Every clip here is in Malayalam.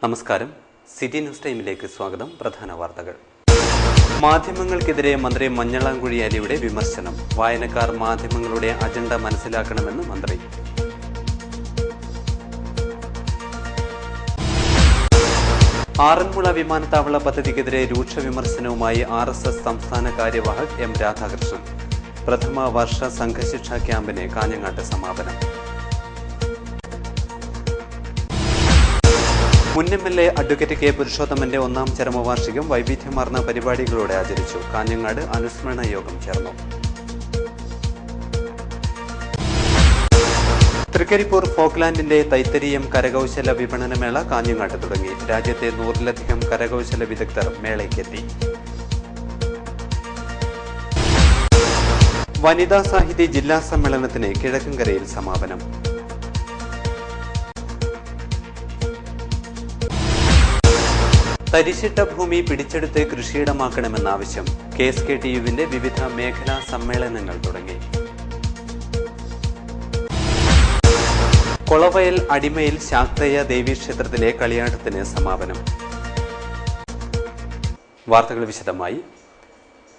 നമസ്കാരം. സിറ്റി ന്യൂസ് ടൈമിലേക്ക് സ്വാഗതം. പ്രധാന വാർത്തകൾ. മാധ്യമങ്ങൾക്കെതിരെ മന്ത്രി മഞ്ഞളാം കുഴിയാലിയുടെ വിമർശനം. വായനക്കാർ മാധ്യമങ്ങളുടെ അജണ്ട മനസ്സിലാക്കണമെന്ന് മന്ത്രി. ആറന്മുള വിമാനത്താവള പദ്ധതിക്കെതിരെ രൂക്ഷ വിമർശനവുമായി RSS സംസ്ഥാന കാര്യവാഹക് M രാധാകൃഷ്ണൻ. പ്രഥമ വർഷ സംഘശിക്ഷാ ക്യാമ്പിന് കാഞ്ഞങ്ങാട്ട് സമാപനം. മുൻ MLA അഡ്വക്കേറ്റ് K പുരുഷോത്തമന്റെ 1ാം ചരമവാർഷികം വൈവിധ്യമാർന്ന പരിപാടികളോടെ ആചരിച്ചു. കാഞ്ഞങ്ങാട് അനുസ്മരണ യോഗം ചേർന്നു. തൃക്കരിപ്പൂർ ഫോക്ലാൻഡിന്റെ തൈത്തരീയം കരകൗശല വിപണനമേള കാഞ്ഞങ്ങാട്ട് തുടങ്ങി. രാജ്യത്തെ 100-ലധികം കരകൗശല വിദഗ്ധർ മേളയ്ക്കെത്തി. വനിതാ സാഹിതി ജില്ലാ സമ്മേളനത്തിന് കിഴക്കൻകരയിൽ സമാപനം. തരിശിട്ട ഭൂമി പിടിച്ചെടുത്ത് കൃഷിയിടമാക്കണമെന്ന ആവശ്യം. KSKTUവിന്റെ വിവിധ മേഖലാ സമ്മേളനങ്ങൾ തുടങ്ങി. കൊളവയൽ അടിമയിൽ ശാക്തേയ ദേവീക്ഷേത്രത്തിലെ കളിയാട്ടത്തിന് സമാപനം. വാർത്തകൾ വിശദമായി.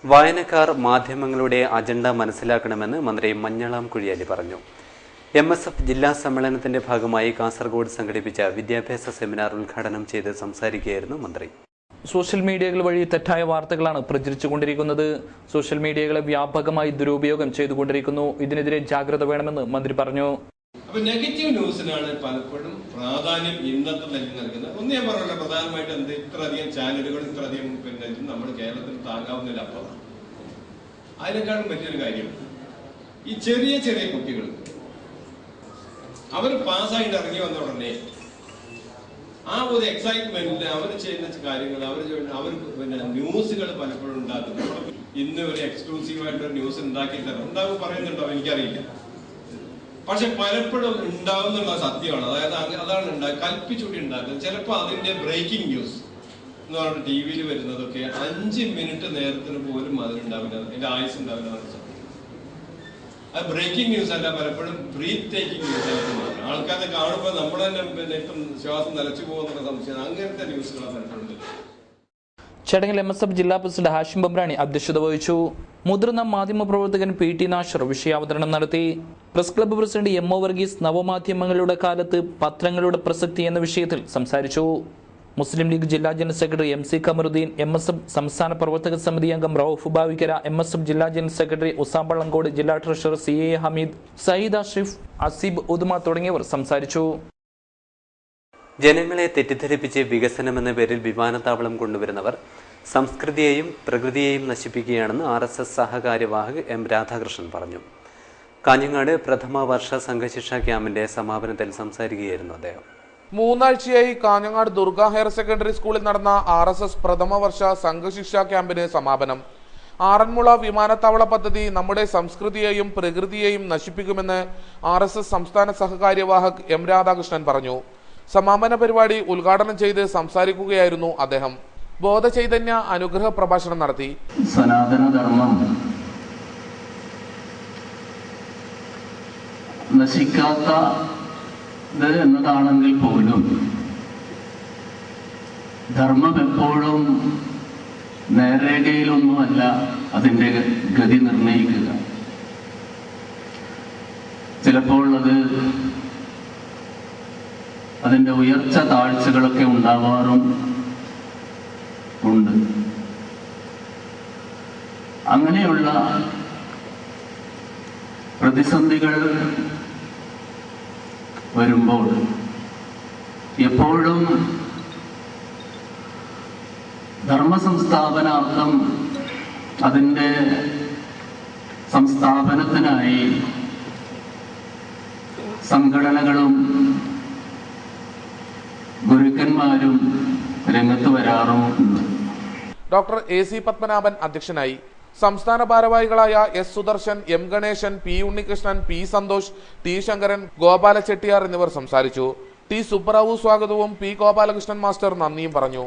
വായനക്കാർ മാധ്യമങ്ങളുടെ അജണ്ട മനസ്സിലാക്കണമെന്ന് മന്ത്രി മഞ്ഞളാം കുഴിയാലി പറഞ്ഞു. MSF ജില്ലാ സമ്മേളനത്തിന്റെ ഭാഗമായി കാസർഗോഡ് സംഘടിപ്പിച്ച വിദ്യാഭ്യാസ സെമിനാർ ഉദ്ഘാടനം ചെയ്ത് സംസാരിക്കുകയായിരുന്നു മന്ത്രി. സോഷ്യൽ മീഡിയകൾ വഴി തെറ്റായ വാർത്തകളാണ് പ്രചരിച്ചുകൊണ്ടിരിക്കുന്നത്. സോഷ്യൽ മീഡിയകളെ വ്യാപകമായി ദുരുപയോഗം ചെയ്തുകൊണ്ടിരിക്കുന്നു. ഇതിനെതിരെ ജാഗ്രത വേണമെന്ന് മന്ത്രി പറഞ്ഞു. നെഗറ്റീവ് ന്യൂസിനാണ് പലപ്പോഴും പ്രാധാന്യം ഇന്നത്തെ നൽകുന്നത്. ഒന്ന് ഞാൻ പറഞ്ഞല്ലോ, പ്രധാനമായിട്ട് ഇത്രയധികം ചാനലുകൾ ഇത്രയധികം നമ്മൾ കേരളത്തിൽ താങ്ങാവുന്നില്ല. അപ്പം അതിനേക്കാളും വലിയൊരു കാര്യം ഈ ചെറിയ ചെറിയ കുട്ടികൾ അവർ പാസ്സായിട്ട് ഇറങ്ങി വന്ന ഉടനെ ആ ഒരു എക്സൈറ്റ്മെന്റിൽ അവർ ചെയ്യുന്ന കാര്യങ്ങൾ അവർ ന്യൂസുകൾ പലപ്പോഴും ഉണ്ടാക്കുന്നു. ഇന്ന് ഒരു എക്സ്ക്ലൂസീവായിട്ടൊരു ന്യൂസ് ഉണ്ടാക്കി തരണം ഉണ്ടാവും പറയുന്നുണ്ടോ എനിക്കറിയില്ല. പക്ഷെ പലപ്പോഴും ഉണ്ടാവുന്നുള്ള സത്യമാണ്. അതായത് അതാണ് കൽപ്പിച്ചുകൂടി ഉണ്ടാക്കുന്നത്. ചിലപ്പോൾ അതിന്റെ ബ്രേക്കിംഗ് ന്യൂസ് എന്ന് പറഞ്ഞ TV വരുന്നതൊക്കെ 5 മിനിറ്റ് നേരത്തിന് പോലും അതിനുണ്ടാവില്ല, അതിന്റെ ആയുസ് ഉണ്ടാവില്ല. അത് ബ്രേക്കിംഗ് ന്യൂസ് അല്ല, പലപ്പോഴും ബ്രീത്ത് ടേക്കിംഗ് ന്യൂസ് ആയിട്ട് മാറും. ആൾക്കാരെ കാണുമ്പോൾ നമ്മൾ തന്നെ ഇപ്പം ശ്വാസം നിലച്ചു പോകുന്ന സംശയം. അങ്ങനത്തെ ന്യൂസുകളാണ് പലപ്പോഴും. ചടങ്ങിൽ MSF ജില്ലാ പ്രസിഡന്റ് ഹാഷിം ബംബ്രാണി അധ്യക്ഷത വഹിച്ചു. മുതിർന്ന മാധ്യമപ്രവർത്തകൻ PT നാഷർ വിഷയാവതരണം നടത്തി. Press club president MO Varghese നവമാധ്യമങ്ങളുടെ കാലത്ത് പത്രങ്ങളുടെ പ്രസക്തി എന്ന വിഷയത്തിൽ സംസാരിച്ചു. മുസ്ലിം ലീഗ് ജില്ലാ general secretary MC Kamaruddin, MSF സംസ്ഥാന പ്രവർത്തക സമിതി അംഗം റൌഫ് ബാവിക്കര, MSF ജില്ലാ ജനറൽ സെക്രട്ടറി ഉസാം പള്ളങ്കോട്, ജില്ലാ ട്രഷറർ CA ഹമീദ്, സയ്യിദ് അഷ്റഫ്, അസീബ് ഉദ്മ തുടങ്ങിയവർ സംസാരിച്ചു. ജനങ്ങളെ തെറ്റിദ്ധരിപ്പിച്ച് വികസനമെന്ന പേരിൽ വിമാനത്താവളം കൊണ്ടുവരുന്നവർ സംസ്കൃതിയെയും പ്രകൃതിയെയും നശിപ്പിക്കുകയാണെന്ന് RSS സഹകാര്യവാഹക് M രാധാകൃഷ്ണൻ പറഞ്ഞു. കാഞ്ഞങ്ങാട് പ്രഥമ വർഷ സംഘശിക്ഷാ ക്യാമ്പിന്റെ സമാപനത്തിൽ സംസാരിക്കുകയായിരുന്നു അദ്ദേഹം. 3 ആഴ്ചയായി കാഞ്ഞങ്ങാട് ദുർഗ ഹയർ സെക്കൻഡറി സ്കൂളിൽ നടന്ന RSS പ്രഥമ വർഷ സംഘശിക്ഷാ ക്യാമ്പിന് സമാപനം. ആറന്മുള വിമാനത്താവള പദ്ധതി നമ്മുടെ സംസ്കൃതിയെയും പ്രകൃതിയെയും നശിപ്പിക്കുമെന്ന് RSS സംസ്ഥാന സഹകാര്യവാഹക് M രാധാകൃഷ്ണൻ പറഞ്ഞു. സമാപന പരിപാടി ഉദ്ഘാടനം ചെയ്ത് സംസാരിക്കുകയായിരുന്നു അദ്ദേഹം. ബോധചൈതന്യ അനുഗ്രഹ പ്രഭാഷണം നടത്തി. സനാതനധർമ്മം നശിക്കാത്ത എന്നതാണെങ്കിൽ പോലും ധർമ്മം എപ്പോഴും നേർരേഖയിലൊന്നുമല്ല അതിൻ്റെ ഗതി നിർണയിക്കുക. ചിലപ്പോൾ അതിൻ്റെ ഉയർച്ച താഴ്ചകളൊക്കെ ഉണ്ടാവാറും ഉണ്ട്. അങ്ങനെയുള്ള പ്രതിസന്ധികൾ വരുമ്പോൾ എപ്പോഴും ധർമ്മസംസ്ഥാപനാർത്ഥം അതിൻ്റെ സംസ്ഥാപനത്തിനായി സംഘടനകളും രംഗത്ത് വരാറുമുണ്ട്. ഡോക്ടർ AC പത്മനാഭൻ അധ്യക്ഷനായി. സംസ്ഥാന ഭാരവാഹികളായ S Sudarshan, M Ganeshan, P Unnikrishnan, P Santhosh, T Sankaran, Gopala Chettiyar എന്നിവർ സംസാരിച്ചു. ടി സുബ്ബറാവു സ്വാഗതവും പി ഗോപാലകൃഷ്ണൻ മാസ്റ്റർ നന്ദിയും പറഞ്ഞു.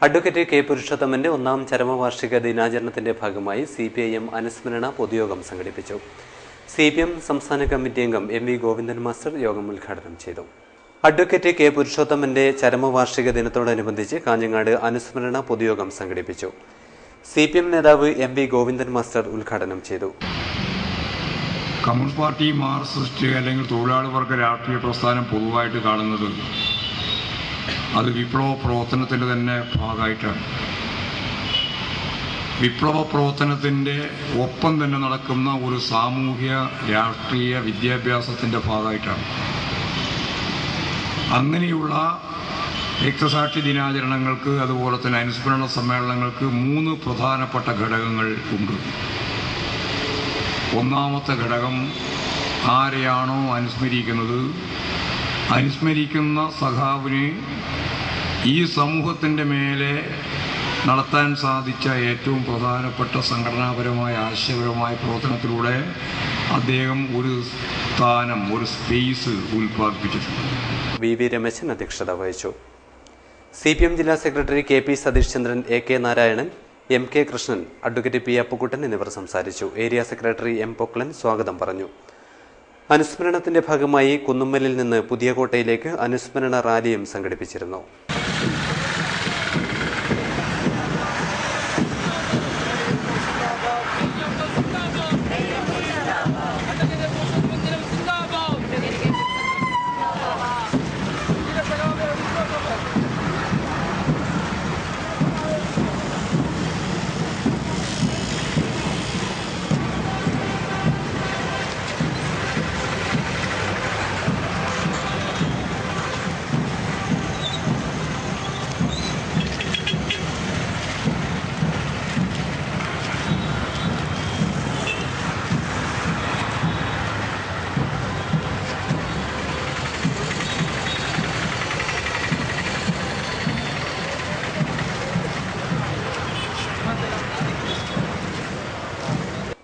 അഡ്വക്കേറ്റ് കെ പുരുഷോത്തമന്റെ 1ാം ചരമവാർഷിക ദിനാചരണത്തിന്റെ ഭാഗമായി CPIM അനുസ്മരണ പൊതുയോഗം സംഘടിപ്പിച്ചു. CPM സംസ്ഥാന കമ്മിറ്റി അംഗം MV ഗോവിന്ദൻ മാസ്റ്റർ യോഗം ഉദ്ഘാടനം ചെയ്തു. അഡ്വക്കേറ്റ് കെ പുരുഷോത്തമന്റെ ചരമവാർഷിക ദിനത്തോടനുബന്ധിച്ച് കാഞ്ഞങ്ങാട് അനുസ്മരണ പൊതുയോഗം സംഘടിപ്പിച്ചു. CPM നേതാവ് MV ഗോവിന്ദൻ മാസ്റ്റർ ഉദ്ഘാടനം ചെയ്തു. കമ്മ്യൂണിസ്റ്റ് പാർട്ടി, മാർക്സിസ്റ്റ് അല്ലെങ്കിൽ തൊഴിലാളി വർഗ രാഷ്ട്രീയ പ്രസ്ഥാനം പൊതുവായിട്ട് കാണുന്നത് അത് വിപ്ലവ പ്രവർത്തനത്തിൻ്റെ തന്നെ ഭാഗമായിട്ടാണ്. വിപ്ലവ പ്രവർത്തനത്തിൻ്റെ ഒപ്പം തന്നെ നടക്കുന്ന ഒരു സാമൂഹ്യ രാഷ്ട്രീയ വിദ്യാഭ്യാസത്തിൻ്റെ ഭാഗമായിട്ടാണ്. അങ്ങനെയുള്ള രക്തസാക്ഷി ദിനാചരണങ്ങൾക്ക് അതുപോലെ തന്നെ അനുസ്മരണ സമ്മേളനങ്ങൾക്ക് 3 പ്രധാനപ്പെട്ട ഘടകങ്ങൾ ഉണ്ട്. ഒന്നാമത്തെ ഘടകം, ആരെയാണോ അനുസ്മരിക്കുന്നത്, അനുസ്മരിക്കുന്ന സഖാവിന് ഈ സമൂഹത്തിൻ്റെ മേലെ നടത്താൻ സാധിച്ച ഏറ്റവും പ്രധാനപ്പെട്ട സംഘടനാപരമായ ആശയപരമായ പ്രവർത്തനത്തിലൂടെ അദ്ദേഹം ഒരു സ്ഥാനം, ഒരു സ്പേസ് ഉൽപ്പാദിപ്പിച്ചിട്ടുണ്ട്. VV രമേശൻ അധ്യക്ഷത വഹിച്ചു. CPM ജില്ലാ secretary KP Satheesh Chandran, AK Narayanan, MK Krishnan, advocate P Appukuttan എന്നിവർ സംസാരിച്ചു. ഏരിയ സെക്രട്ടറി M പൊക്ലൻ സ്വാഗതം പറഞ്ഞു. അനുസ്മരണത്തിന്റെ ഭാഗമായി കുന്നുമ്മലിൽ നിന്ന് പുതിയ കോട്ടയിലേക്ക് അനുസ്മരണ റാലിയും സംഘടിപ്പിച്ചിരുന്നു.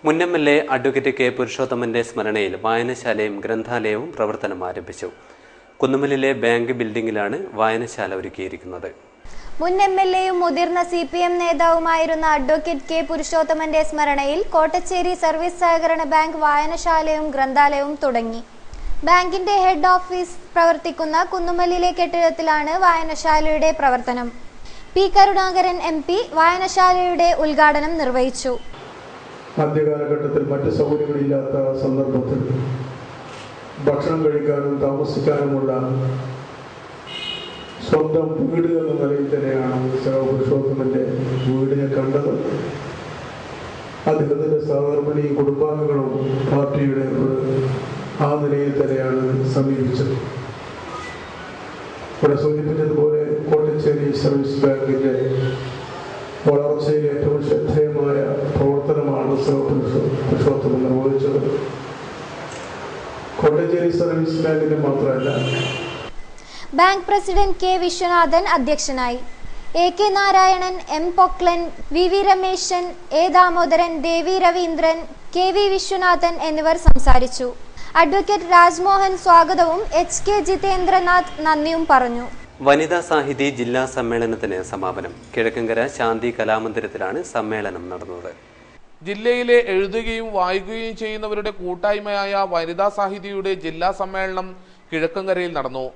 മുൻ MLA അഡ്വക്കേറ്റ് കെ പുരുഷോത്തമന്റെ സ്മരണയിൽ വായനശാലയും ഗ്രന്ഥാലയവും പ്രവർത്തനം ആരംഭിച്ചു. കുന്നുമ്മലിലെ ബാങ്ക് ബിൽഡിംഗിലാണ് വായനശാല ഒരുക്കിയിരിക്കുന്നത്. മുൻ MLAയും മുതിർന്ന CPM നേതാവുമായിരുന്ന അഡ്വക്കേറ്റ് കെ പുരുഷോത്തമന്റെ സ്മരണയിൽ കോട്ടച്ചേരി സർവീസ് സഹകരണ ബാങ്ക് വായനശാലയും ഗ്രന്ഥാലയവും തുടങ്ങി. ബാങ്കിന്റെ ഹെഡ് ഓഫീസ് പ്രവർത്തിക്കുന്ന കുന്നുമ്മലിലെ കെട്ടിടത്തിലാണ് വായനശാലയുടെ പ്രവർത്തനം. P കരുണാകരൻ MP വായനശാലയുടെ ഉദ്ഘാടനം നിർവഹിച്ചു. ആദ്യകാലഘട്ടത്തിൽ മറ്റ് സൗകര്യങ്ങളില്ലാത്ത സന്ദർഭത്തിൽ ഭക്ഷണം കഴിക്കാനും താമസിക്കാനുമുള്ള സ്വന്തം വീട് എന്ന നിലയിൽ തന്നെയാണ് പുരുഷോത്തമന്റെ വീടിനെ കണ്ടത്. അദ്ദേഹത്തിന്റെ സഹധർമ്മിണിയും കുടുംബാംഗങ്ങളും പാർട്ടിയുടെ ആ നിലയിൽ തന്നെയാണ് സമീപിച്ചത്. ഇവിടെ സൂചിപ്പിച്ചതുപോലെ കോട്ടച്ചേരി സർവീസ് ബാങ്കിന്റെ വളർച്ചയിൽ ഏറ്റവും ശ്രദ്ധേയമായ പ്രവർത്തനമാണ് പുരുഷോത്തമൻ നിർവഹിച്ചത്. കോട്ടച്ചേരി സർവീസ് ബാങ്കിന് മാത്രമല്ല, ബാങ്ക് പ്രസിഡന്റ് K വിശ്വനാഥൻ അധ്യക്ഷനായി. AK Narayanan, M Poklan, VV Rameshan, A Damodaran, Devi Raveendran, KV Viswanathan എന്നിവർ സംസാരിച്ചു. അഡ്വക്കേറ്റ് രാജ്മോഹൻ സ്വാഗതവും HK ജിതേന്ദ്രനാഥ് നന്ദിയും പറഞ്ഞു. വനിതാ സാഹിതി ജില്ലാ സമ്മേളനത്തിന് സമാപനം. കിഴക്കങ്കര ശാന്തി കലാമന്ദിരത്തിലാണ് സമ്മേളനം നടന്നത്. ജില്ലയിലെ എഴുതുകയും വായിക്കുകയും ചെയ്യുന്നവരുടെ കൂട്ടായ്മയായ വനിതാ സാഹിതിയുടെ ജില്ലാ സമ്മേളനം കിഴക്കങ്കരയിൽ നടന്നു.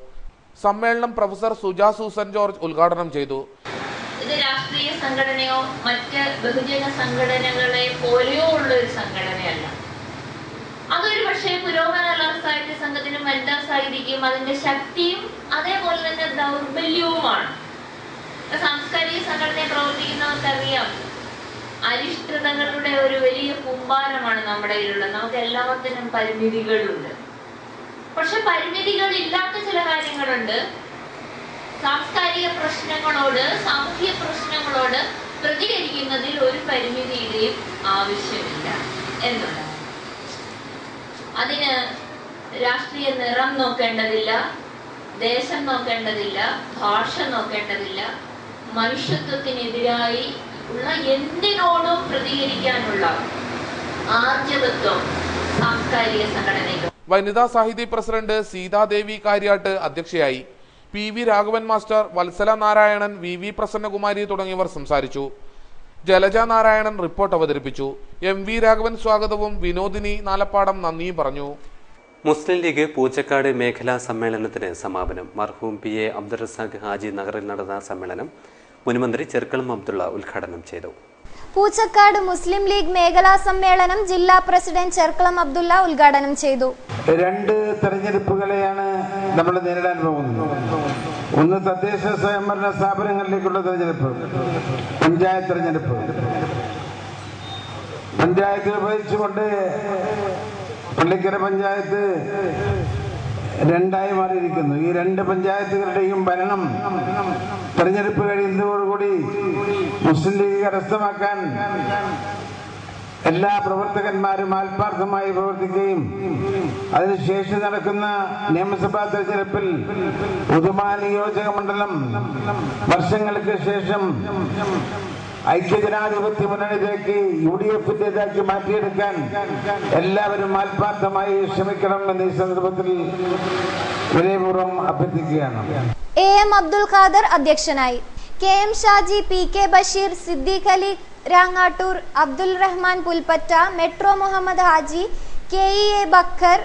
സമ്മേളനം പ്രൊഫസർ സുജ സൂസൻ ജോർജ് ഉദ്ഘാടനം ചെയ്തു. ഇത് രാഷ്ട്രീയ സംഘടനയോ മറ്റ് ബഹുജന സംഘടനകളെ പോലെയോ ഉള്ള ഒരു സംഘടനയല്ല. അതൊരു പക്ഷേ പുരോഗമന സാഹിത്യ സംഘത്തിനും വനിതാ സാഹിതിക്കും അതിന്റെ ശക്തിയും അതേപോലെ തന്നെ ദൗർബല്യവുമാണ്. സാംസ്കാരിക സംഘടനയെ പ്രവർത്തിക്കുന്നവർക്കറിയാം, അരിഷ്ടതകളുടെ ഒരു വലിയ കുമ്പാരമാണ് നമ്മുടെ കയ്യിലുള്ളത്. നമുക്ക് എല്ലാത്തിനും പരിമിതികളുണ്ട്. പക്ഷെ പരിമിതികളില്ലാത്ത ചില കാര്യങ്ങളുണ്ട്. സാംസ്കാരിക പ്രശ്നങ്ങളോട്, സാമൂഹ്യ പ്രശ്നങ്ങളോട് പ്രതികരിക്കുന്നതിൽ ഒരു പരിമിതിയുടെയും ആവശ്യമില്ല എന്നുള്ളത്. അതിന് രാഷ്ട്രീയ നിറം നോക്കേണ്ടതില്ല, ദേശം നോക്കേണ്ടതില്ല, ഭാഷ നോക്കേണ്ടതില്ല. മനുഷ്യത്വത്തിനെതിരായി ഉള്ള എന്തിനോടും പ്രതികരിക്കാനുള്ള ആർജവത്വം സാംസ്കാരിക സംഘടനയ്ക്ക്. വനിതാ സാഹിതി പ്രസിഡന്റ് സീതാദേവി കാര്യാട്ട് അധ്യക്ഷയായി. PV Raghavan master, Vatsala Narayanan, VV Prasannakumari തുടങ്ങിയവർ സംസാരിച്ചു. ജലജ നാരായണൻ റിപ്പോർട്ട് അവതരിപ്പിച്ചു. MV രാഘവൻ സ്വാഗതവും വിനോദിനി നാലപ്പാടം നന്ദിയും പറഞ്ഞു. മുസ്ലിം ലീഗ് പൂച്ചക്കാട് മേഖലാ സമ്മേളനത്തിന് സമാപനം. മർഹൂം PA അബ്ദുൾ റസാഖ് ഹാജി നഗറിൽ നടന്ന സമ്മേളനം മുൻമന്ത്രി ചെർക്കളം അബ്ദുള്ള ഉദ്ഘാടനം ചെയ്തു. പൂച്ചക്കാട് മുസ്ലിം ലീഗ് മേഖലാ സമ്മേളനം ജില്ലാ പ്രസിഡന്റ് ചെർക്കളം അബ്ദുള്ള ഉദ്ഘാടനം ചെയ്തു. 2 തെരഞ്ഞെടുപ്പുകളെയാണ് നമ്മൾ നേരിടാൻ പോകുന്നത്. ഒന്ന് തദ്ദേശ സ്വയംഭരണ സ്ഥാപനങ്ങളിലേക്കുള്ള തെരഞ്ഞെടുപ്പ്, പഞ്ചായത്ത് തെരഞ്ഞെടുപ്പ്. പഞ്ചായത്ത് വിഭജിച്ചുകൊണ്ട് പള്ളിക്കര പഞ്ചായത്ത് 2ആയി മാറിയിരിക്കുന്നു. ഈ 2 പഞ്ചായത്തുകളുടെയും ഭരണം തെരഞ്ഞെടുപ്പ് കഴിയുന്നതോടുകൂടി മുസ്ലിം ലീഗ് കരസ്ഥമാക്കാൻ എല്ലാ പ്രവർത്തകന്മാരും ആത്മാർത്ഥമായി പ്രവർത്തിക്കുകയും അതിനുശേഷം നടക്കുന്ന നിയമസഭാ തെരഞ്ഞെടുപ്പിൽ ഉദുമ നിയോജക മണ്ഡലം വർഷങ്ങൾക്ക് ശേഷം ഐക്യജനാധിപത്യ മുന്നണിയിലേക്ക് UDF-ന്റേതാക്കി മാറ്റിയെടുക്കാൻ എല്ലാവരും ആത്മാർത്ഥമായി ശ്രമിക്കണമെന്ന് ഈ സന്ദർഭത്തിൽ വിനയപൂർവ്വം അഭ്യർത്ഥിക്കുകയാണ്. AM അബ്ദുൽ ഖാദർ അധ്യക്ഷനായി. KM Shaji, PK Basheer, Siddique Ali Rangattoor, Abdul Rahman Pulpatta, metro Muhammad Haji, KEA Bakker,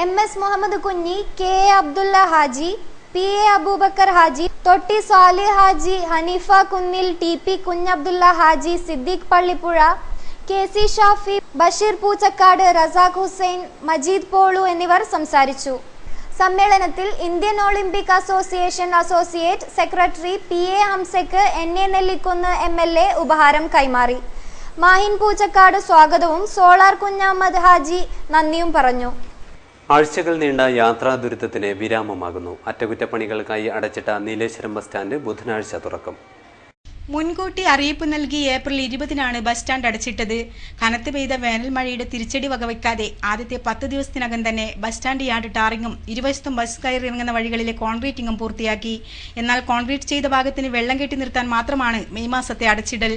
MS Muhammad Kunhi, KA Abdulla Haji, PA Abubakar Haji, തൊട്ടി സാലിഹ് ഹാജി, ഹനീഫ കുന്നിൽ, TP കുഞ്ഞബ്ദുള്ള ഹാജി, സിദ്ദീഖ് പള്ളിപ്പുഴ, KC ഷാഫി, ബഷീർ പൂച്ചക്കാട്, റസാഖ് ഹുസൈൻ, മജീദ് പോളു എന്നിവർ സംസാരിച്ചു. സമ്മേളനത്തിൽ Indian Olympic association associate secretary PA ഹംസയ്ക്ക് NA നെല്ലിക്കുന്ന് MLA ഉപഹാരം കൈമാറി. മാഹിൻ പൂച്ചക്കാട് സ്വാഗതവും സോളാർ കുഞ്ഞഹമ്മദ് ഹാജി നന്ദിയും പറഞ്ഞു. ആഴ്ചകൾ നീണ്ട യാത്രാ ദുരിതത്തിന് വിരാമമാകുന്നു. അറ്റകുറ്റപ്പണികൾക്കായി അടച്ചിട്ട നീലേശ്വരം ബസ് സ്റ്റാൻഡ് ബുധനാഴ്ച തുറക്കും. മുൻകൂട്ടി അറിയിപ്പ് നൽകി ഏപ്രിൽ 20-നാണ് ബസ് സ്റ്റാൻഡ് അടച്ചിട്ടത്. കനത്ത് പെയ്ത വേനൽ മഴയുടെ തിരിച്ചടി വകവയ്ക്കാതെ ആദ്യത്തെ 10 ദിവസത്തിനകം തന്നെ ബസ് സ്റ്റാൻഡ് യാർഡ് ടാറിങ്ങും ഇരുവശത്തും ബസ് കയറിയിറങ്ങുന്ന വഴികളിലെ കോൺക്രീറ്റിംഗും പൂർത്തിയാക്കി. എന്നാൽ കോൺക്രീറ്റ് ചെയ്ത ഭാഗത്തിന് വെള്ളം കെട്ടി നിർത്താൻ മാത്രമാണ് മെയ് മാസത്തെ അടച്ചിടൽ.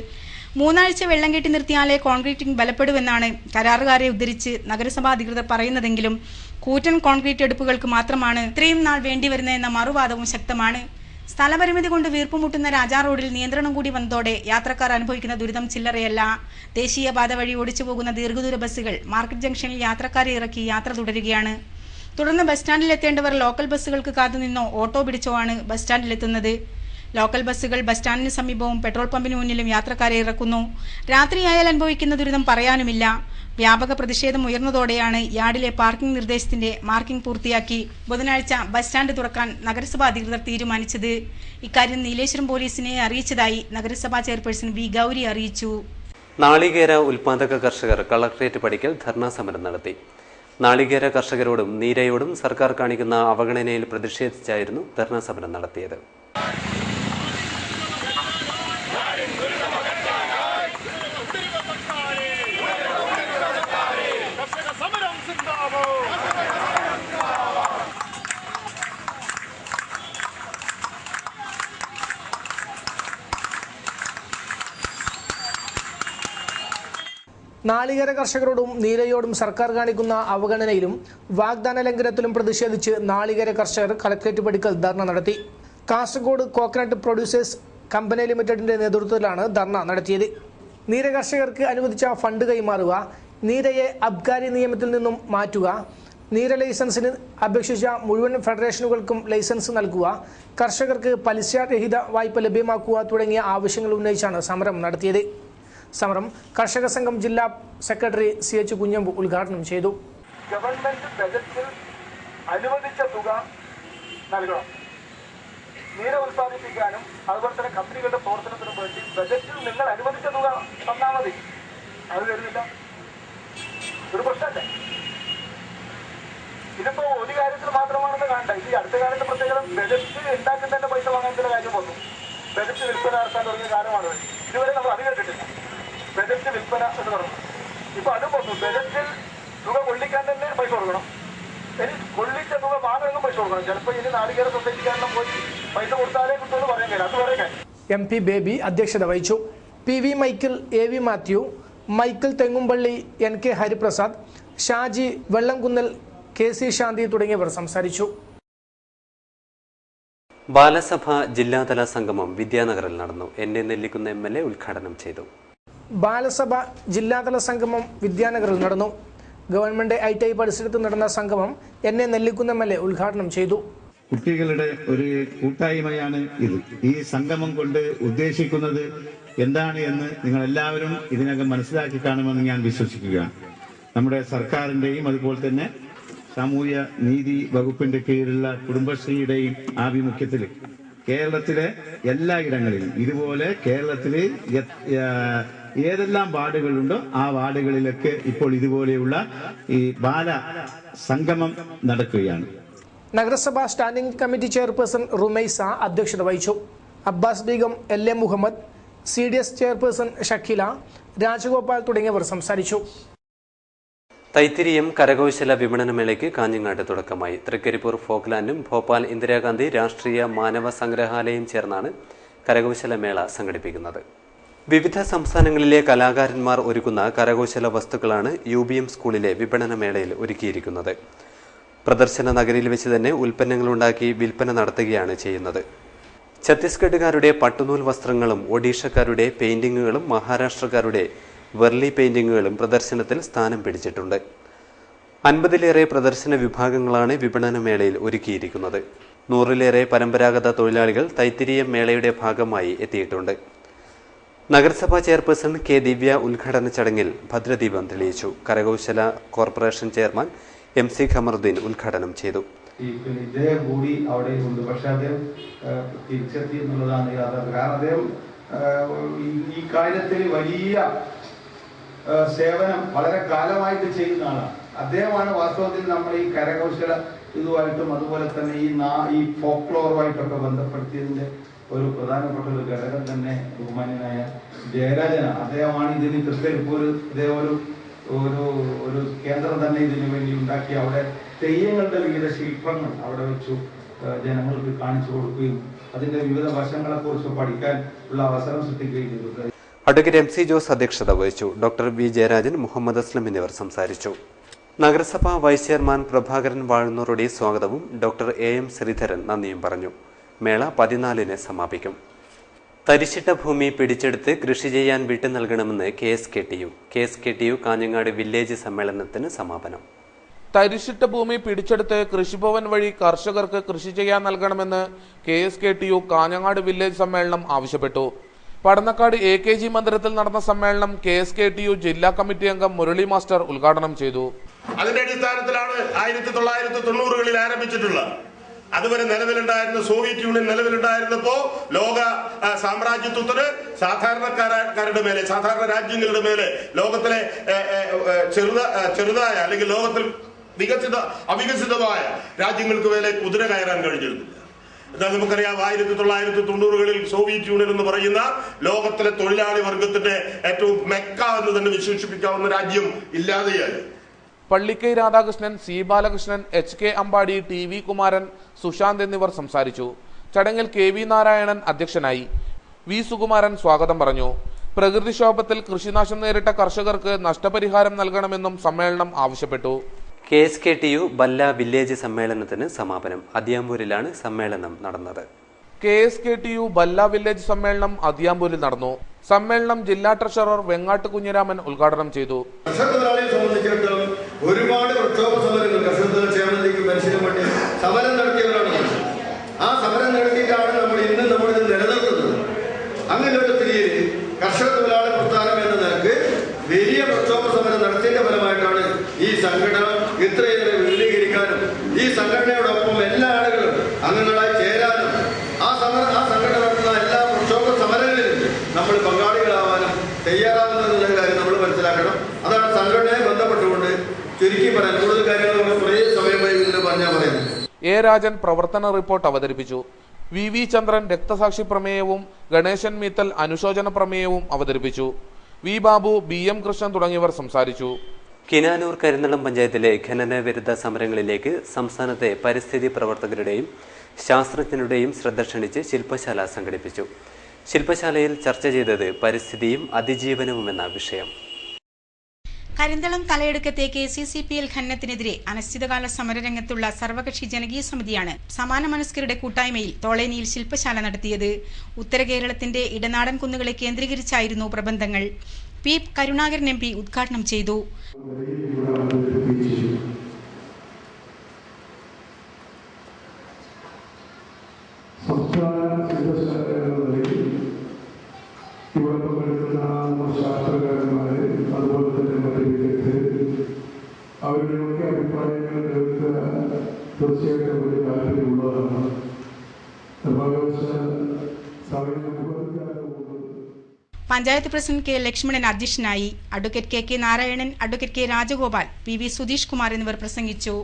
3 ആഴ്ച വെള്ളം കെട്ടി നിർത്തിയാലേ കോൺക്രീറ്റിംഗ് ബലപ്പെടുമെന്നാണ് കരാറുകാരെ ഉദ്ധരിച്ച് നഗരസഭാ അധികൃതർ പറയുന്നതെങ്കിലും കൂറ്റൻ കോൺക്രീറ്റ് എടുപ്പുകൾക്ക് മാത്രമാണ് ഇത്രയും നാൾ വേണ്ടിവരുന്നതെന്ന മറുവാദവും ശക്തമാണ്. സ്ഥലപരിമിതി കൊണ്ട് വീർപ്പുമുട്ടുന്ന രാജാ റോഡിൽ നിയന്ത്രണം കൂടി വന്നതോടെ യാത്രക്കാർ അനുഭവിക്കുന്ന ദുരിതം ചില്ലറയല്ല. ദേശീയപാത വഴി ഓടിച്ചു പോകുന്ന ദീർഘദൂര ബസ്സുകൾ മാർക്കറ്റ് ജംഗ്ഷനിൽ യാത്രക്കാരെ ഇറക്കി യാത്ര തുടരുകയാണ്. തുടർന്ന് ബസ് സ്റ്റാൻഡിൽ എത്തേണ്ടവർ ലോക്കൽ ബസ്സുകൾക്ക് കാത്തുനിന്നോ ഓട്ടോ പിടിച്ചോ ആണ് ബസ് സ്റ്റാൻഡിലെത്തുന്നത്. ലോക്കൽ ബസ്സുകൾ ബസ് സ്റ്റാൻഡിന് സമീപവും പെട്രോൾ പമ്പിന് മുന്നിലും യാത്രക്കാരെ ഇറക്കുന്നു. രാത്രിയായാൽ അനുഭവിക്കുന്ന ദുരിതം പറയാനുമില്ല. വ്യാപക പ്രതിഷേധം ഉയർന്നതോടെയാണ് യാർഡിലെ പാർക്കിംഗ് നിർദ്ദേശത്തിന്റെ മാർക്കിംഗ് പൂർത്തിയാക്കി ബുധനാഴ്ച ബസ് സ്റ്റാൻഡ് തുറക്കാൻ നഗരസഭാ അധികൃതർ തീരുമാനിച്ചത്. ഇക്കാര്യം നീലേശ്വരം പോലീസിനെ അറിയിച്ചതായി നഗരസഭാ ചെയർപേഴ്സൺ V ഗൗരി അറിയിച്ചു. നാളികേര ഉൽപാദക കർഷകർ കളക്ടറേറ്റ് പടിക്കൽ ധർണാ സമരം നടത്തി. നാളികേര കർഷകരോടും നീരയോടും സർക്കാർ കാണിക്കുന്ന അവഗണനയിൽ പ്രതിഷേധിച്ചായിരുന്നു ധർണാ സമരം നടത്തിയത്. നാളികേര കർഷകരോടും നീരയോടും സർക്കാർ കാണിക്കുന്ന അവഗണനയിലും വാഗ്ദാന ലംഘനത്തിലും പ്രതിഷേധിച്ച് നാളികേര കർഷകർ കളക്ടറേറ്റ് പടിക്കൽ ധർണ നടത്തി. കാസർഗോഡ് കോക്കനട്ട് പ്രൊഡ്യൂസേഴ്സ് കമ്പനി ലിമിറ്റഡിന്റെ നേതൃത്വത്തിലാണ് ധർണ നടത്തിയത്. നീര കർഷകർക്ക് അനുവദിച്ച ഫണ്ട് കൈമാറുക, നീരയെ അബ്കാരി നിയമത്തിൽ നിന്നും മാറ്റുക, നീര ലൈസൻസിന് അപേക്ഷിച്ച മുഴുവൻ ഫെഡറേഷനുകൾക്കും ലൈസൻസ് നൽകുക, കർഷകർക്ക് പലിശരഹിത വായ്പ ലഭ്യമാക്കുക തുടങ്ങിയ ആവശ്യങ്ങൾ ഉന്നയിച്ചാണ് സമരം നടത്തിയത്. സമരം കർഷക സംഘം ജില്ലാ സെക്രട്ടറി CH കുഞ്ഞമ്പു ഉദ്ഘാടനം ചെയ്തു. ഗവൺമെന്റ് ബജറ്റിൽ അനുവദിച്ച തുക നൽകണം. നീര ഉത്പാദിപ്പിക്കാനും അതുപോലെ തന്നെ കമ്പനികളുടെ പ്രവർത്തനത്തിനും വേണ്ടി ബജറ്റിൽ നിങ്ങൾ അനുവദിച്ച തുക തന്നാൽ മതി. അത് തരുന്നില്ല, ഒരു പ്രശ്നമല്ലേ? ഇതിപ്പോ ഒരു കാര്യത്തിൽ മാത്രമാണെന്ന് കാണണ്ട. ഇത് അടുത്ത കാലത്ത് പ്രത്യേകം ബജറ്റ് ഉണ്ടാക്കുന്നതിന്റെ പൈസ വാങ്ങാൻ ചില കാര്യം വന്നു. ബജറ്റ് വിൽപ്പന നടത്താൻ തുടങ്ങിയ കാലമാണ്. ഇതുവരെ നമ്മൾ അത് കേട്ടിട്ടില്ല. ബജറ്റ് വിൽപ്പന എന്ന് പറഞ്ഞു. ഇപ്പൊ അതും വന്നു. ബജറ്റിൽ തുക കൊള്ളിക്കാൻ തന്നെ പൈസ കൊടുക്കണം. ഇനി കൊള്ളിച്ച തുക വാങ്ങണമെന്നും പൈസ കൊടുക്കണം. ചിലപ്പോൾ ഇനി നാളികേര സൊസൈറ്റിക്കാരനും പോയി പൈസ കൊടുത്താലേ കിട്ടുമെന്ന് പറയാൻ കഴിയും. അത് പറയാൻ MP ബേബി അധ്യക്ഷത വഹിച്ചു. PV Michael, AV Mathew, Michael Thengumpally, NK Hariprasad, Shaji Vellamkunnel, KC Shanti തുടങ്ങിയവർ സംസാരിച്ചു. ബാലസഭ ജില്ലാതല സംഗമം വിദ്യാനഗറിൽ നടന്നു. NA നെല്ലിക്കുന്ന MLA ഉദ്ഘാടനം ചെയ്തു. ബാലസഭ ജില്ലാതല സംഗമം വിദ്യാനഗറിൽ നടന്നു. ഗവൺമെന്റ് ITI പരിസരത്ത് നടന്ന സംഗമം NA നെല്ലിക്കുന്ന MLA ഉദ്ഘാടനം ചെയ്തു. കുട്ടികളുടെ ഒരു കൂട്ടായ്മയാണ് ഇത്. ഈ സംഗമം കൊണ്ട് ഉദ്ദേശിക്കുന്നത് എന്താണ് എന്ന് നിങ്ങൾ എല്ലാവരും ഇതിനകം മനസ്സിലാക്കി കാണുമെന്ന് ഞാൻ വിശ്വസിക്കുകയാണ്. നമ്മുടെ സർക്കാരിന്റെയും അതുപോലെ തന്നെ സാമൂഹ്യ നീതി വകുപ്പിന്റെ കീഴിലുള്ള കുടുംബശ്രീയുടെയും ആഭിമുഖ്യത്തിൽ കേരളത്തിലെ എല്ലായിടങ്ങളിലും ഇതുപോലെ കേരളത്തിൽ ഏതെല്ലാം വാർഡുകളുണ്ടോ ആ വാർഡുകളിലൊക്കെ ഇപ്പോൾ ഇതുപോലെയുള്ള ഈ ബാല സംഗമം നടക്കുകയാണ്. നഗരസഭാ സ്റ്റാൻഡിംഗ് കമ്മിറ്റി ചെയർപേഴ്സൺ റുമൈസ അധ്യക്ഷത വഹിച്ചു. Abbas Beegum, LA Muhammad, CDS chairperson Shakeela, Rajagopal തുടങ്ങിയവർ സംസാരിച്ചു. തൈത്തിരിയം കരകൗശല വിപണനമേളയ്ക്ക് കാഞ്ഞങ്ങാട്ട് തുടക്കമായി. തൃക്കരിപ്പൂർ ഫോക്ലാൻഡും ഭോപ്പാൽ ഇന്ദിരാഗാന്ധി രാഷ്ട്രീയ മാനവ സംഗ്രഹാലയം ചേർന്നാണ് കരകൗശല മേള സംഘടിപ്പിക്കുന്നത്. വിവിധ സംസ്ഥാനങ്ങളിലെ കലാകാരന്മാർ ഒരുക്കുന്ന കരകൗശല വസ്തുക്കളാണ് UBM സ്കൂളിലെ വിപണനമേളയിൽ ഒരുക്കിയിരിക്കുന്നത്. പ്രദർശന നഗരിയിൽ വെച്ച് തന്നെ ഉൽപ്പന്നങ്ങളുണ്ടാക്കി വിൽപ്പന നടത്തുകയാണ് ചെയ്യുന്നത്. ഛത്തീസ്ഗഡുകാരുടെ പട്ടുനൂൽ വസ്ത്രങ്ങളും ഒഡീഷക്കാരുടെ പെയിന്റിങ്ങുകളും മഹാരാഷ്ട്രക്കാരുടെ വെർലി പെയിന്റിങ്ങുകളും പ്രദർശനത്തിൽ സ്ഥാനം പിടിച്ചിട്ടുണ്ട്. 50ലേറെ പ്രദർശന വിഭാഗങ്ങളാണ് വിപണനമേളയിൽ ഒരുക്കിയിരിക്കുന്നത്. 100ലേറെ പരമ്പരാഗത തൊഴിലാളികൾ തൈത്തിരിയം മേളയുടെ ഭാഗമായി എത്തിയിട്ടുണ്ട്. നഗരസഭാ ചെയർപേഴ്സൺ K. ദിവ്യ ഉദ്ഘാടന ചടങ്ങിൽ ഭദ്രദീപം തെളിയിച്ചു. കരകൗശല കോർപ്പറേഷൻ ചെയർമാൻ MC ഖമറുദ്ദീൻ ഉദ്ഘാടനം ചെയ്തു. ഇദ്ദേഹം കൂടി അവിടെ ഉണ്ട്, പക്ഷെ അദ്ദേഹം തിരിച്ചെത്തി എന്നുള്ളതാണ് യാഥാർത്ഥ്യം. കാരണം അദ്ദേഹം ഈ കാര്യത്തിൽ വലിയ സേവനം വളരെ കാലമായിട്ട് ചെയ്യുന്ന ആളാണ്. അദ്ദേഹമാണ് വാസ്തവത്തിൽ നമ്മൾ ഈ കരകൗശല ഇതുമായിട്ടും അതുപോലെ തന്നെ ഈ ഫോക്ലോറുമായിട്ടൊക്കെ ബന്ധപ്പെടുത്തിയതിന്റെ ഒരു പ്രധാനപ്പെട്ട ഒരു ഘടകം തന്നെ ബഹുമാന്യനായ ജയരാജനാണ്. അദ്ദേഹമാണ് ഇതിന് തൃക്കരിപ്പൂർ ഇദ്ദേഹം ഒരു കേന്ദ്രം തന്നെ ഇതിനു വേണ്ടി ഉണ്ടാക്കി അവിടെ തെയ്യങ്ങളുടെ വിവിധ ശില്പങ്ങൾ അവിടെ വെച്ചു ജനങ്ങൾക്ക് കാണിച്ചു കൊടുക്കുകയും അതിന്റെ വിവിധ വശങ്ങളെക്കുറിച്ച് പഠിക്കാൻ ഉള്ള അവസരം സൃഷ്ടിക്കുകയും ചെയ്തു. അഡ്വക്കേറ്റ് MC ജോസ് അധ്യക്ഷത വഹിച്ചു. Doctor V. ജയരാജൻ, മുഹമ്മദ് അസ്ലം എന്നിവർ സംസാരിച്ചു. നഗരസഭാ വൈസ് ചെയർമാൻ പ്രഭാകരൻ വാഴുന്നൂറുടെ സ്വാഗതവും ഡോക്ടർ AM ശ്രീധരൻ നന്ദിയും പറഞ്ഞു. മേള 14-ന് സമാപിക്കും. തരിശിട്ട ഭൂമി പിടിച്ചെടുത്ത് കൃഷി ചെയ്യാൻ വിട്ടു നൽകണമെന്ന് KSKTU കാഞ്ഞങ്ങാട് വില്ലേജ് സമ്മേളനത്തിന് സമാപനം. തരിശിട്ട ഭൂമി പിടിച്ചെടുത്ത് കൃഷിഭവൻ വഴി കർഷകർക്ക് കൃഷി ചെയ്യാൻ നൽകണമെന്ന് KSKTU കാഞ്ഞങ്ങാട് വില്ലേജ് സമ്മേളനം ആവശ്യപ്പെട്ടു. പടന്നക്കാട് AKG മന്ദിരത്തിൽ നടന്ന സമ്മേളനം KSKTU ജില്ലാ കമ്മിറ്റി അംഗം മുരളി മാസ്റ്റർ ഉദ്ഘാടനം ചെയ്തു. അതിന്റെ അടിസ്ഥാനത്തിലാണ് 1990-കളിൽ ആരംഭിച്ചിട്ടുള്ളത്. അതുവരെ നിലവിലുണ്ടായിരുന്ന സോവിയറ്റ് യൂണിയൻ നിലവിലുണ്ടായിരുന്നപ്പോ ലോക സാമ്രാജ്യത്വത്തിന് സാധാരണക്കാരുടെ മേലെ, സാധാരണ രാജ്യങ്ങളുടെ മേലെ, ലോകത്തിലെ ചെറുതായ അല്ലെങ്കിൽ ലോകത്തിൽ അവികസിതമായ രാജ്യങ്ങൾക്ക് മേലെ കുതിര കയറാൻ കഴിഞ്ഞിരുന്നില്ല. എന്നാൽ നമുക്കറിയാം 1990-കളിൽ സോവിയറ്റ് യൂണിയൻ എന്ന് പറയുന്ന ലോകത്തിലെ തൊഴിലാളി വർഗത്തിന്റെ ഏറ്റവും മെക്ക എന്ന് തന്നെ വിശേഷിപ്പിക്കാവുന്ന രാജ്യം ഇല്ലാതെയായി. Pallikkai Radhakrishnan, C. Balakrishnan, HK Ambadi, TV Kumaran, Sushant എന്നിവർ സംസാരിച്ചു. ചടങ്ങിൽ KV നാരായണൻ അധ്യക്ഷനായി. V. സുകുമാരൻ സ്വാഗതം പറഞ്ഞു. പ്രകൃതിക്ഷോഭത്തിൽ കൃഷിനാശം നേരിട്ട കർഷകർക്ക് നഷ്ടപരിഹാരം നൽകണമെന്നും സമ്മേളനം ആവശ്യപ്പെട്ടു. KSKTU ബല്ല വില്ലേജ് സമ്മേളനത്തിന് സമാപനം. അതിയാമ്പൂരിലാണ് സമ്മേളനം നടന്നത്. KSKTU ബല്ല വില്ലേജ് സമ്മേളനം അതിയാമ്പൂരിൽ നടന്നു. സമ്മേളനം ജില്ലാ ട്രഷറർ വെങ്ങാട്ട് കുഞ്ഞിരാമൻ ഉദ്ഘാടനം ചെയ്തു. കർഷകത്തൊഴിലാളിയെ സംബന്ധിച്ചിടത്തോളം ഒരുപാട് പ്രക്ഷോഭ സമരങ്ങൾ കർഷകത്തൊഴിൽ ക്ഷേമനിധിക്ക് മനുഷ്യനും വേണ്ടി സമരം നടത്തിയവരാണ്. ആ സമരം നടത്തിയിട്ടാണ് നമ്മളിത് നിലനിർത്തുന്നത്. അങ്ങനെ ഒരു സ്ഥിതിയിൽ കർഷക തൊഴിലാളി പ്രസ്ഥാനം എന്ന നിലക്ക് വലിയ പ്രക്ഷോഭ സമരം നടത്തിയതിന്റെ ഫലമായിട്ടാണ് ഈ സംഘടന ഇത്രയേറെ വിപുലീകരിക്കാനും ഈ സംഘടനയോടൊപ്പം എല്ലാ ആളുകളും അംഗങ്ങളായി ചേരാനും ആ സംഘടന നടത്തുന്ന എല്ലാ പ്രക്ഷോഭ സമരങ്ങളിലും നമ്മൾ പങ്കാളികളാവാനും തയ്യാറാവുന്ന കാര്യം നമ്മൾ മനസ്സിലാക്കണം. അതാണ് സംഘടനയെ ബന്ധപ്പെട്ടുകൊണ്ട് ചുരുക്കി പറയാൻ കൂടുതൽ കാര്യങ്ങൾ നമ്മൾ കുറേ സമയമായി ഇതിന് പറഞ്ഞാൽ പറയുന്നത്. A. രാജൻ പ്രവർത്തന റിപ്പോർട്ട് അവതരിപ്പിച്ചു. VV ചന്ദ്രൻ രക്തസാക്ഷി പ്രമേയവും ഗണേശൻ മീത്തൽ അനുശോചന പ്രമേയവും അവതരിപ്പിച്ചു. V. ബാബു, BM കൃഷ്ണൻ തുടങ്ങിയവർ സംസാരിച്ചു. കിനാനൂർ കരിന്തളം പഞ്ചായത്തിലെ ഖനന വിരുദ്ധ സമരങ്ങളിലേക്ക് സംസ്ഥാനത്തെ പരിസ്ഥിതി പ്രവർത്തകരുടെയും ശാസ്ത്രജ്ഞരുടെയും ശ്രദ്ധ ക്ഷണിച്ച് ശില്പശാല സംഘടിപ്പിച്ചു. ശില്പശാലയിൽ ചർച്ച ചെയ്തത് പരിസ്ഥിതിയും അതിജീവനവും എന്ന വിഷയം. കരിന്തളം തലയെടുക്കത്തെ KCCPL ഖനനത്തിനെതിരെ അനിശ്ചിതകാല സമരരംഗത്തുള്ള സർവകക്ഷി ജനകീയ സമിതിയാണ് സമാന മനസ്കരുടെ കൂട്ടായ്മയിൽ തോളേനിയിൽ ശില്പശാല നടത്തിയത്. ഉത്തര കേരളത്തിന്റെ ഇടനാടൻ കുന്നുകളെ കേന്ദ്രീകരിച്ചായിരുന്നു പ്രബന്ധങ്ങൾ. P. കരുണാകരൻ MP ഉദ്ഘാടനം ചെയ്തു. അവരുടെയൊക്കെ അഭിപ്രായങ്ങൾ കേൾക്കുക തീർച്ചയായിട്ടും ഒരു താല്പര്യമുള്ളതാണ്. Panchayat president K. ലക്ഷ്മണൻ അധ്യക്ഷനായി. Advocate KK Narayanan, advocate K. Rajagopal, PV Sudheesh Kumar എന്നിവർ പ്രസംഗിച്ചു.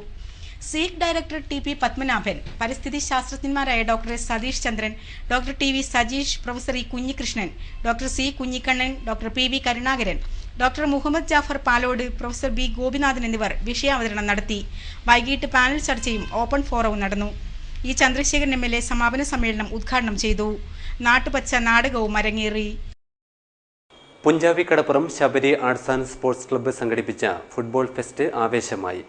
സീഡ് ഡയറക്ടർ TP പത്മനാഭൻ, പരിസ്ഥിതി ശാസ്ത്രജ്ഞന്മാരായ doctor S. Satheesh Chandran, doctor TV Sajeesh, professor E. Kunhikrishnan, doctor C. Kunhikannan, doctor PV Karunakaran, doctor Muhammad Jafar Palode, professor B. Gopinathan എന്നിവർ വിഷയാവതരണം നടത്തി. വൈകിട്ട് പാനൽ ചർച്ചയും ഓപ്പൺ ഫോറവും നടന്നു. E. ചന്ദ്രശേഖരൻ MLA സമാപന സമ്മേളനം ഉദ്ഘാടനം ചെയ്തു. നാട്ടുപച്ച നാടകവും അരങ്ങേറി. Punchavi Kadappuram Sabari arts and sports club സംഘടിപ്പിച്ച ഫുട്ബോൾ ഫെസ്റ്റ് ആവേശമായി.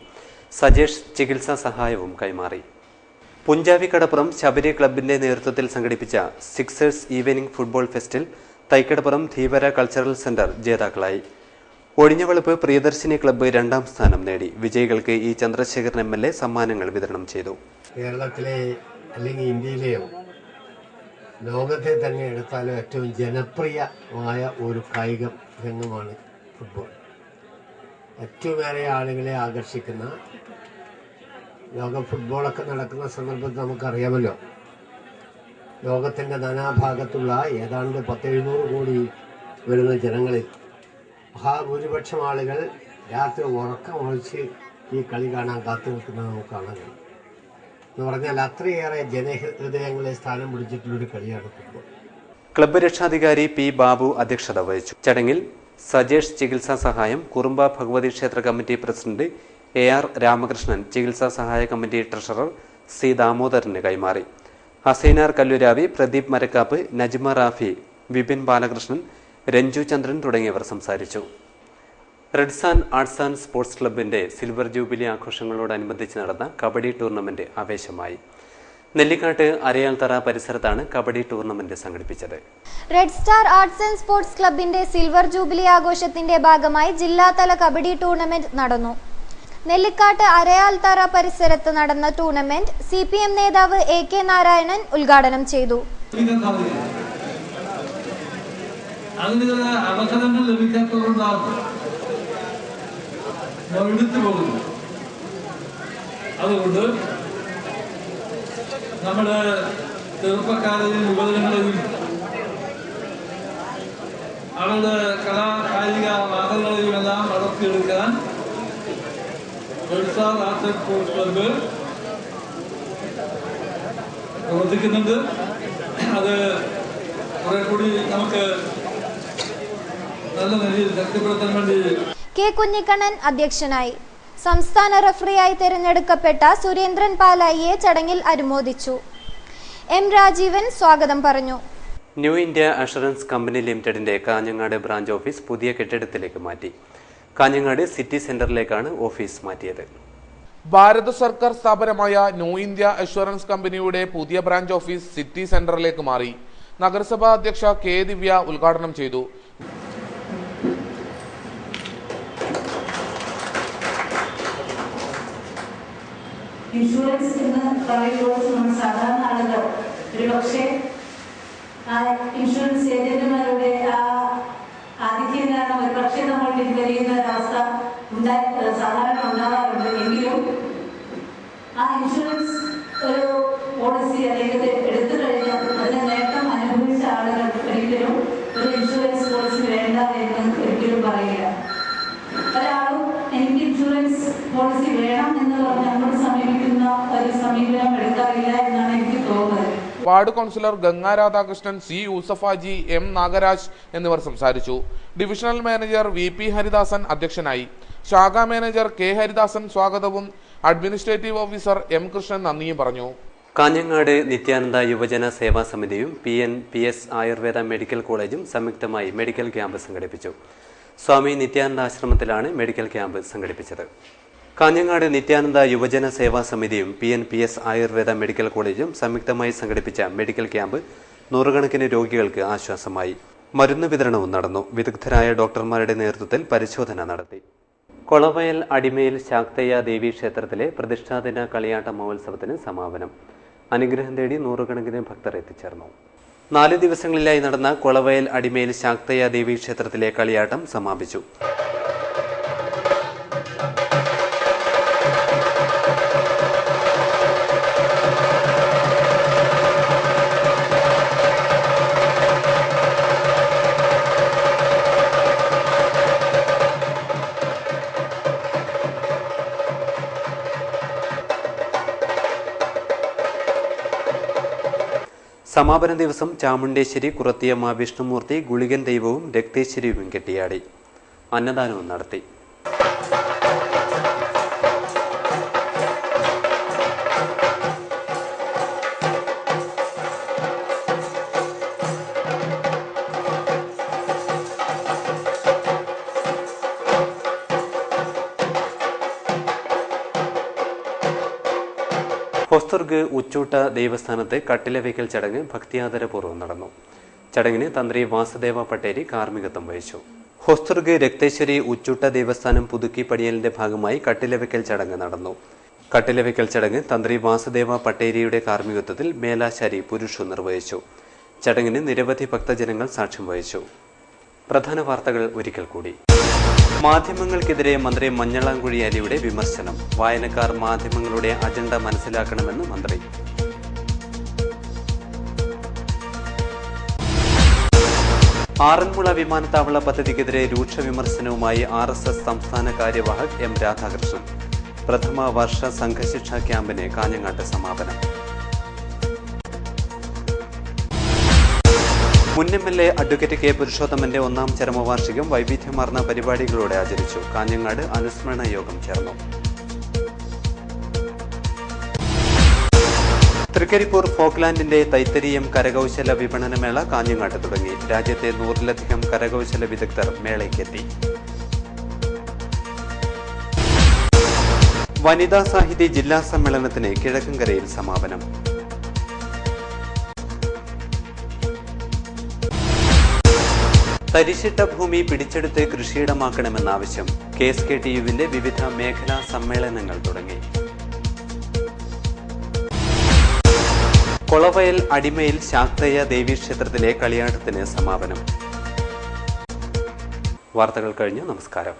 സജേഷ് ചികിത്സാ സഹായവും കൈമാറി. പുഞ്ചാവി കടപ്പുറം ശബരി ക്ലബിന്റെ നേതൃത്വത്തിൽ സംഘടിപ്പിച്ച സിക്സേഴ്സ് ഈവനിംഗ് ഫുട്ബോൾ ഫെസ്റ്റിൽ തൈക്കടപ്പുറം ധീവര കൾച്ചറൽ സെന്റർ ജേതാക്കളായി. ഒഴിഞ്ഞവളപ്പ് പ്രിയദർശിനി ക്ലബ്ബ് 2ാം സ്ഥാനം നേടി. വിജയികൾക്ക് E. ചന്ദ്രശേഖരൻ MLA സമ്മാനങ്ങൾ വിതരണം ചെയ്തു. കേരളത്തിലെ അല്ലെങ്കിൽ ഇന്ത്യയിലെയോ ലോകത്തെ തന്നെ എടുത്താലും ഏറ്റവും ജനപ്രിയമായ ഒരു കായിക രംഗമാണ് ഫുട്ബോൾ. ഏറ്റവുമേറെ ആളുകളെ ആകർഷിക്കുന്ന ലോക ഫുട്ബോളൊക്കെ നടക്കുന്ന സന്ദർഭത്തിൽ നമുക്കറിയാമല്ലോ, ലോകത്തിൻ്റെ നാനാഭാഗത്തുള്ള ഏതാണ്ട് 700 കോടി വരുന്ന ജനങ്ങളിൽ മഹാഭൂരിപക്ഷം ആളുകൾ രാത്രി ഉറക്കമൊഴിച്ച് ഈ കളി കാണാൻ കാത്തു നിൽക്കുന്നത് നമുക്ക് കാണാൻ കഴിയും. എന്ന് പറഞ്ഞാൽ അത്രയേറെ ജനഹൃദയങ്ങളെ സ്ഥാനം പിടിച്ചിട്ടുള്ളൊരു കളിയാണ് ഫുട്ബോൾ. ക്ലബ്ബ് രക്ഷാധികാരി P. ബാബു അധ്യക്ഷത വഹിച്ചു. ചടങ്ങിൽ സജേഷ് ചികിത്സാ സഹായം കുറുമ്പ ഭഗവതി ക്ഷേത്ര കമ്മിറ്റി പ്രസിഡന്റ് AR രാമകൃഷ്ണൻ ചികിത്സാ സഹായ കമ്മിറ്റി ട്രഷറർ C. ദാമോദരന് കൈമാറി. ഹസൈനാർ കല്ലുരാവി, പ്രദീപ് മരക്കാപ്പ്, നജ്മ റാഫി, വിപിൻ ബാലകൃഷ്ണൻ, രഞ്ജു ചന്ദ്രൻ തുടങ്ങിയവർ സംസാരിച്ചു. റെഡ്സാൻ ആർട്സ് ആൻഡ് സ്പോർട്സ് ക്ലബിന്റെ സിൽവർ ജൂബിലി ആഘോഷങ്ങളോടനുബന്ധിച്ച് നടന്ന കബഡി ടൂർണമെന്റ് ആവേശമായി. നെല്ലിക്കാട്ട് അരയാൽത്തറ പരിസരത്താണ് കബഡി ടൂർണമെന്റ് സംഘടിപ്പിച്ചത്. Red star arts and sports ക്ലബിന്റെ സിൽവർ ജൂബിലി ആഘോഷത്തിന്റെ ഭാഗമായി ജില്ലാതല കബഡി ടൂർണമെന്റ് നടന്നു. നെല്ലിക്കാട്ട് അരയാൽത്തറ പരിസരത്ത് നടന്ന ടൂർണമെന്റ് CPM നേതാവ് AK നാരായണൻ ഉദ്ഘാടനം ചെയ്തു. അവസരങ്ങൾ ലഭിക്കാത്തതുകൊണ്ടാണ് എടുത്തു പോകുന്നത്. അതുകൊണ്ട് നമ്മുടെ ചെറുപ്പക്കാരെയും യുവജനങ്ങളെയും അവരുടെ കലാകായിക വാദങ്ങളെയും എല്ലാം വളർത്തിയെടുക്കാൻ red star arts and sports club പ്രവർത്തിക്കുന്നുണ്ട്. അത് കുറെ കൂടി നമുക്ക് നല്ല നിലയിൽ ശക്തിപ്പെടുത്താൻ വേണ്ടി K. കുഞ്ഞിക്കണ്ണൻ അധ്യക്ഷനായി. സംസ്ഥാന റഫറിയായി തിരഞ്ഞെടുക്കപ്പെട്ട സുരേന്ദ്രൻ പാലായിയെ ചടങ്ങിൽ അനുമോദിച്ചു. M. രാജീവൻ സ്വാഗതം പറഞ്ഞു. ന്യൂ ഇന്ത്യ അഷുറൻസ് കമ്പനി ലിമിറ്റഡിന്റെ കാഞ്ഞങ്ങാട് ബ്രാഞ്ച് ഓഫീസ് പുതിയ കെട്ടിടത്തിലേക്ക് മാറ്റി. കാഞ്ഞങ്ങാട് സിറ്റി സെന്ററിലേക്കാണ് ഓഫീസ് മാറ്റിയത്. ഭാരത സർക്കാർ സ്ഥാപനമായ ന്യൂ ഇന്ത്യ അഷുറൻസ് കമ്പനിയുടെ പുതിയ ബ്രാഞ്ച് ഓഫീസ് സിറ്റി സെന്ററിലേക്ക് മാറി. നഗരസഭാ അധ്യക്ഷ K. ദിവ്യ ഉദ്ഘാടനം ചെയ്തു. ഇൻഷുറൻസ് എന്ന് പറയുമ്പോൾ നമ്മൾ സാധാരണ ആളുകൾ ഒരു പക്ഷേ ആ ഇൻഷുറൻസ് ഏജന്റുമാരുടെ ആ ആധിക്യം കാരണം ഒരു പക്ഷേ നമ്മൾ പിൻവലിയുന്ന ഒരവസ്ഥ സാധാരണ ഉണ്ടാകാറുണ്ട്. എങ്കിലും ആ ഇൻഷുറൻസ് ഒരു പോളിസി അല്ലെങ്കിൽ എടുത്തു കഴിഞ്ഞാൽ അതിന് നേട്ടം അനുഭവിച്ച ആളുകൾ ഒരിക്കലും ഒരു ഇൻഷുറൻസ് പോളിസി വേണ്ട എന്ന് ഒരിക്കലും പറയില്ല. ഒരാളും എനിക്ക് ഇൻഷുറൻസ് പോളിസി വേണം എന്ന് പറഞ്ഞ് നമ്മൾ സമീപിക്കുന്ന ഒരു സമീപനം എടുക്കാറില്ല എന്നാണ് എനിക്ക് തോന്നുന്നത്. Ward councillor Ganga Radhakrishnan, C. Yusufhaji, M. Nagaraj എന്നിവർ സംസാരിച്ചു. ഡിവിഷണൽ മാനേജർ VP ഹരിദാസൻ അധ്യക്ഷനായി. ശാഖാ മാനേജർ K. ഹരിദാസൻ സ്വാഗതവും അഡ്മിനിസ്ട്രേറ്റീവ് ഓഫീസർ M. കൃഷ്ണൻ നന്ദിയും പറഞ്ഞു. കാഞ്ഞങ്ങാട് നിത്യാനന്ദ യുവജന സേവാ സമിതിയും PNPS ആയുർവേദ മെഡിക്കൽ കോളേജും സംയുക്തമായി മെഡിക്കൽ ക്യാമ്പ് സംഘടിപ്പിച്ചു. സ്വാമി നിത്യാനന്ദ ആശ്രമത്തിലാണ് മെഡിക്കൽ ക്യാമ്പ് സംഘടിപ്പിച്ചത്. കാഞ്ഞങ്ങാട് നിത്യാനന്ദ യുവജന സേവാ സമിതിയും PNPS ആയുർവേദ മെഡിക്കൽ കോളേജും സംയുക്തമായി സംഘടിപ്പിച്ച മെഡിക്കൽ ക്യാമ്പ് നൂറുകണക്കിന് രോഗികൾക്ക് ആശ്വാസമായി. മരുന്ന് വിതരണവും നടന്നു. വിദഗ്ധരായ ഡോക്ടർമാരുടെ നേതൃത്വത്തിൽ പരിശോധന നടത്തി. കൊളവയൽ അടിമയിൽ ശാക്തയ്യ ദേവി ക്ഷേത്രത്തിലെ പ്രതിഷ്ഠാദിന കളിയാട്ട മഹോത്സവത്തിന് സമാപനം. അനുഗ്രഹം തേടി നൂറുകണക്കിന് ഭക്തർ എത്തിച്ചേർന്നു. 4 ദിവസങ്ങളിലായി നടന്ന കൊളവയൽ അടിമയിൽ ശാക്തയ്യ ദേവി ക്ഷേത്രത്തിലെ കളിയാട്ടം സമാപിച്ചു. സമാപന ദിവസം ചാമുണ്ടേശ്വരി, കുറത്തിയമ്മ, വിഷ്ണുമൂർത്തി, ഗുളികൻ ദൈവവും രക്തേശ്വരിയും കെട്ടിയാടി. അന്നദാനവും നടത്തി. ഹൊസ്തുർഗ് ഉച്ചൂട്ട ദേവസ്ഥാനത്ത് കട്ടിലവയ്ക്കൽ ചടങ്ങ് ഭക്തിയാദരപൂർവ്വം നടന്നു. ചടങ്ങിന് തന്ത്രി വാസുദേവ പട്ടേരി കാർമ്മികത്വം വഹിച്ചു. ഹൊസ്തുർഗ് രക്തേശ്വരി ഉച്ചൂട്ട ദേവസ്ഥാനം പുതുക്കി പണിയലിന്റെ ഭാഗമായി കട്ടിലവയ്ക്കൽ ചടങ്ങ് നടന്നു. കട്ടിലവയ്ക്കൽ ചടങ്ങ് തന്ത്രി വാസുദേവ പട്ടേരിയുടെ കാർമ്മികത്വത്തിൽ മേലാശാരി പുരുഷു നിർവഹിച്ചു. ചടങ്ങിന് നിരവധി ഭക്തജനങ്ങൾ സാക്ഷ്യം വഹിച്ചു. പ്രധാന വാർത്തകൾ ഒരിക്കൽ കൂടി. മാധ്യമങ്ങൾക്കെതിരെ മന്ത്രി മഞ്ഞളാംകുഴി അലിയുടെ വിമർശനം. വായനക്കാർ മാധ്യമങ്ങളുടെ അജണ്ട മനസ്സിലാക്കണമെന്ന് മന്ത്രി. ആറന്മുള വിമാനത്താവള പദ്ധതിക്കെതിരെ രൂക്ഷ വിമർശനവുമായി RSS സംസ്ഥാന കാര്യവാഹക് M രാധാകൃഷ്ണൻ. പ്രഥമ വർഷ സംഘശിക്ഷാ ക്യാമ്പിന് കാഞ്ഞങ്ങാട്ട് സമാപനം. മുൻ MLA അഡ്വക്കേറ്റ് K പുരുഷോത്തമന്റെ 1ാം ചരമവാർഷികം വൈവിധ്യമാർന്ന പരിപാടികളോടെ ആചരിച്ചു. കാഞ്ഞങ്ങാട് അനുസ്മരണ യോഗം ചേർന്നു. തൃക്കരിപ്പൂർ ഫോക്ലാൻഡിന്റെ തൈത്തരീയം കരകൗശല വിപണനമേള കാഞ്ഞങ്ങാട്ട് തുടങ്ങി. രാജ്യത്തെ 100-ലധികം കരകൗശല വിദഗ്ധർ മേളയ്ക്കെത്തി. വനിതാ സാഹിതി ജില്ലാ സമ്മേളനത്തിന് കിഴക്കൻകരയിൽ സമാപനം. തരിശിട്ട ഭൂമി പിടിച്ചെടുത്ത് കൃഷിയിടമാക്കണമെന്ന ആവശ്യം. KSKTUവിന്റെ വിവിധ മേഖലാ സമ്മേളനങ്ങൾ തുടങ്ങി. കൊളവയൽ അടിമയിൽ ശാക്തയ്യ ദേവി ക്ഷേത്രത്തിലെ കളിയാട്ടത്തിന് സമാപനം. വാർത്തകൾ കഴിഞ്ഞു. നമസ്കാരം.